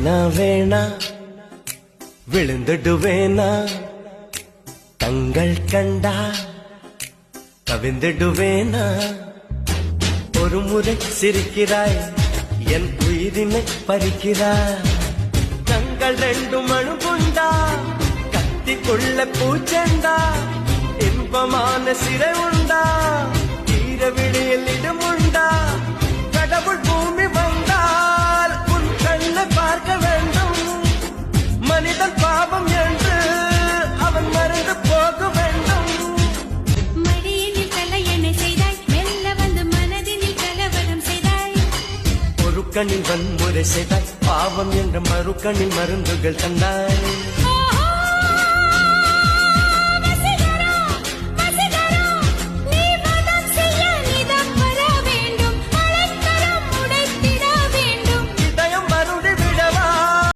வேணா வேணா விழுந்துடுவேனா தங்கள் கண்டா கவிந்துடுவேனா ஒரு முறை சிரிக்கிறாய் என் உயிரினை பறிக்கிறாய் கண்கள் ரெண்டும் அணுகுண்டா கத்திக்குள்ள பூச்செண்டா இன்பமான சிறை உண்டா தீர விடியில் இடமுண்டா கடவுள் பூமி வந்தால் உன் கண்ணை பார்க்க வேண்டும் மனிதன் பாவம் என்று அவன் மறந்து போக வேண்டும் மடியினில் தலையணை செய்தாய் மெல்ல வந்து மனதினில் கலவரம் செய்தாய் ஒரு கண்ணில் வன்முறை செய்தாய் பாவம் என்ற மறு கண்ணில் மருந்துகள் தந்தாய்